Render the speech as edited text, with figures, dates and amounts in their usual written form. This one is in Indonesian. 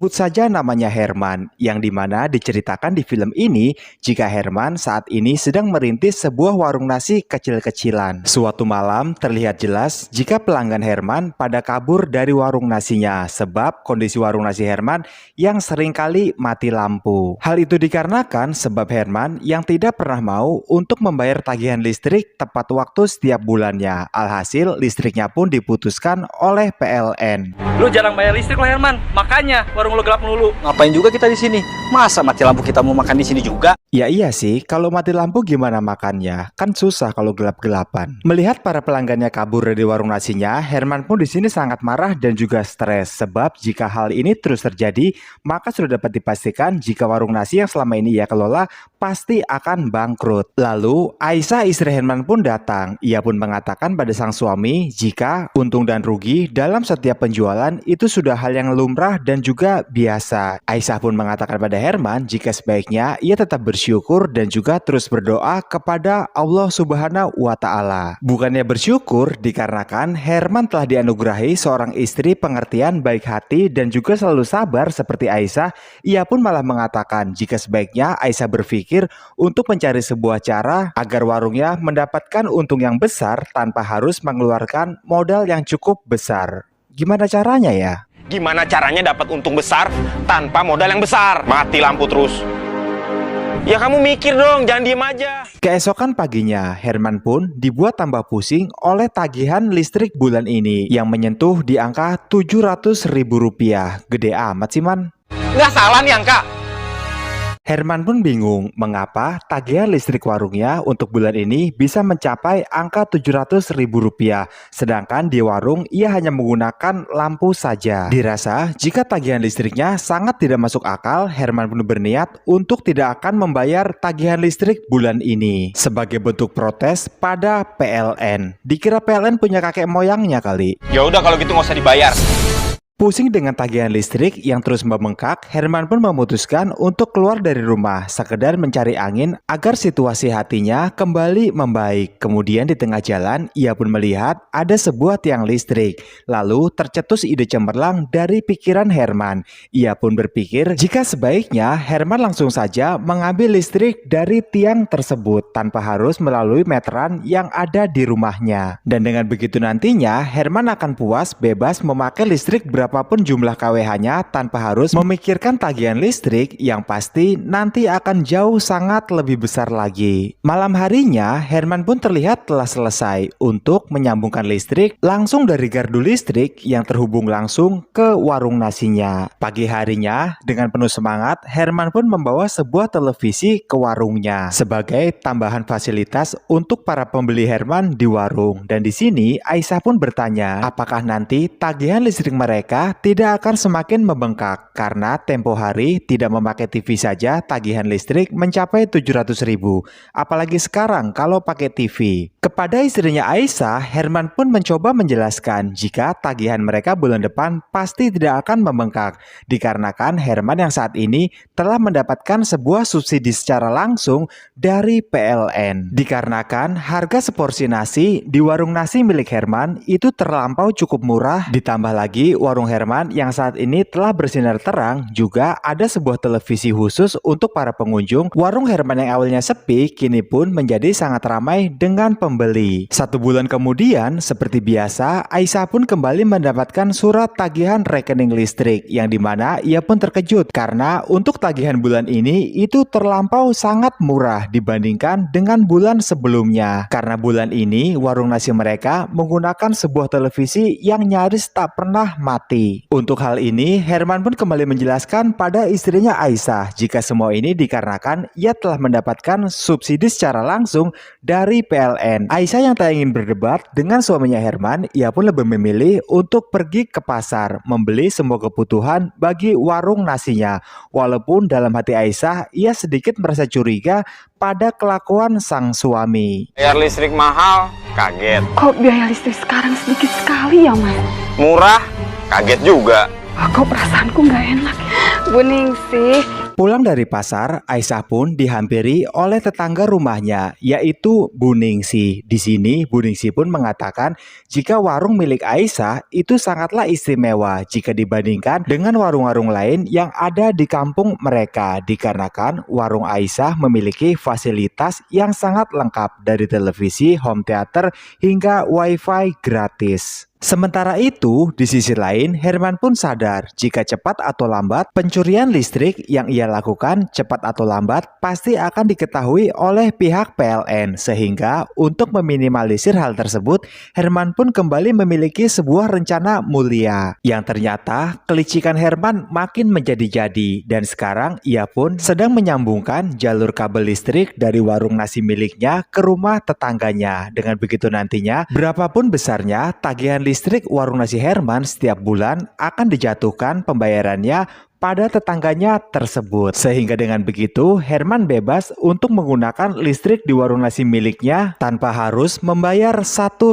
Sebut saja namanya Herman, yang dimana diceritakan di film ini jika Herman saat ini sedang merintis sebuah warung nasi kecil-kecilan. Suatu malam terlihat jelas jika pelanggan Herman pada kabur dari warung nasinya sebab kondisi warung nasi Herman yang seringkali mati lampu. Hal itu dikarenakan sebab Herman yang tidak pernah mau untuk membayar tagihan listrik tepat waktu setiap bulannya. Alhasil listriknya pun diputuskan oleh PLN. Lu jarang bayar listrik lo Herman, makanya warung lo gelap melulu. Ngapain juga kita di sini? Masa mati lampu kita mau makan di sini juga? Ya iya sih, kalau mati lampu gimana makannya? Kan susah kalau gelap-gelapan. Melihat para pelanggannya kabur dari warung nasinya, Herman pun di sini sangat marah dan juga stres sebab jika hal ini terus terjadi, maka sudah dapat dipastikan jika warung nasi yang selama ini ia kelola pasti akan bangkrut. Lalu Aisyah istri Herman pun datang. Ia pun mengatakan pada sang suami jika untung dan rugi dalam setiap penjualan itu sudah hal yang lumrah dan juga biasa. Aisyah pun mengatakan pada Herman jika sebaiknya ia tetap bersyukur dan juga terus berdoa kepada Allah Subhanahu wa Ta'ala. Bukannya bersyukur dikarenakan Herman telah dianugerahi seorang istri pengertian, baik hati dan juga selalu sabar seperti Aisyah. Ia pun malah mengatakan jika sebaiknya Aisyah berpikir untuk mencari sebuah cara agar warungnya mendapatkan untung yang besar tanpa harus mengeluarkan modal yang cukup besar. Gimana caranya ya? Gimana caranya dapat untung besar tanpa modal yang besar? Mati lampu terus. Ya kamu mikir dong, jangan diem aja. Keesokan paginya, Herman pun dibuat tambah pusing oleh tagihan listrik bulan ini yang menyentuh di angka Rp700.000. Gede amat sih man. Nggak salah nih angka. Herman pun bingung mengapa tagihan listrik warungnya untuk bulan ini bisa mencapai angka Rp700.000, sedangkan di warung ia hanya menggunakan lampu saja. Dirasa jika tagihan listriknya sangat tidak masuk akal, Herman pun berniat untuk tidak akan membayar tagihan listrik bulan ini sebagai bentuk protes pada PLN. Dikira PLN punya kakek moyangnya kali. Ya udah kalau gitu nggak usah dibayar. Pusing dengan tagihan listrik yang terus membengkak, Herman pun memutuskan untuk keluar dari rumah, sekedar mencari angin agar situasi hatinya kembali membaik. Kemudian di tengah jalan, ia pun melihat ada sebuah tiang listrik. Lalu tercetus ide cemerlang dari pikiran Herman. Ia pun berpikir jika sebaiknya Herman langsung saja mengambil listrik dari tiang tersebut tanpa harus melalui meteran yang ada di rumahnya. Dan dengan begitu nantinya, Herman akan puas bebas memakai listrik berapapun jumlah kWh-nya tanpa harus memikirkan tagihan listrik yang pasti nanti akan jauh sangat lebih besar lagi. Malam harinya, Herman pun terlihat telah selesai untuk menyambungkan listrik langsung dari gardu listrik yang terhubung langsung ke warung nasinya. Pagi harinya, dengan penuh semangat, Herman pun membawa sebuah televisi ke warungnya sebagai tambahan fasilitas untuk para pembeli Herman di warung. Dan di sini, Aisyah pun bertanya, apakah nanti tagihan listrik mereka tidak akan semakin membengkak karena tempo hari tidak memakai TV saja tagihan listrik mencapai Rp700.000, apalagi sekarang kalau pakai TV. Kepada istrinya Aisyah, Herman pun mencoba menjelaskan jika tagihan mereka bulan depan pasti tidak akan membengkak dikarenakan Herman yang saat ini telah mendapatkan sebuah subsidi secara langsung dari PLN. Dikarenakan harga seporsi nasi di warung nasi milik Herman itu terlampau cukup murah, ditambah lagi warung Herman yang saat ini telah bersinar terang, juga ada sebuah televisi khusus untuk para pengunjung. Warung Herman yang awalnya sepi kini pun menjadi sangat ramai dengan pembeli. 1 bulan kemudian, seperti biasa, Aisyah pun kembali mendapatkan surat tagihan rekening listrik yang dimana ia pun terkejut karena untuk tagihan bulan ini itu terlampau sangat murah dibandingkan dengan bulan sebelumnya. Karena bulan ini warung nasi mereka menggunakan sebuah televisi yang nyaris tak pernah mati. Untuk hal ini, Herman pun kembali menjelaskan pada istrinya Aisyah jika semua ini dikarenakan ia telah mendapatkan subsidi secara langsung dari PLN. Aisyah yang tak ingin berdebat dengan suaminya Herman, ia pun lebih memilih untuk pergi ke pasar membeli semua kebutuhan bagi warung nasinya. Walaupun dalam hati Aisyah ia sedikit merasa curiga pada kelakuan sang suami. Bayar listrik mahal, kaget. Kok biaya listrik sekarang sedikit sekali ya, Mas? Murah, kaget juga. Kok perasaanku nggak enak. Bu Ningsih, Sepulang dari pasar, Aisyah pun dihampiri oleh tetangga rumahnya, yaitu Bu Ningsih. Di sini, Bu Ningsih pun mengatakan jika warung milik Aisyah itu sangatlah istimewa jika dibandingkan dengan warung-warung lain yang ada di kampung mereka, dikarenakan warung Aisyah memiliki fasilitas yang sangat lengkap dari televisi, home theater, hingga wifi gratis. Sementara itu, di sisi lain, Herman pun sadar jika cepat atau lambat pencurian listrik yang ia lakukan cepat atau lambat pasti akan diketahui oleh pihak PLN, sehingga untuk meminimalisir hal tersebut, Herman pun kembali memiliki sebuah rencana mulia yang ternyata kelicikan Herman makin menjadi-jadi, dan sekarang ia pun sedang menyambungkan jalur kabel listrik dari warung nasi miliknya ke rumah tetangganya. Dengan begitu nantinya berapapun besarnya tagihan listrik warung nasi Herman setiap bulan akan dijatuhkan pembayarannya pada tetangganya tersebut. Sehingga dengan begitu Herman bebas untuk menggunakan listrik di warung nasi miliknya tanpa harus membayar satu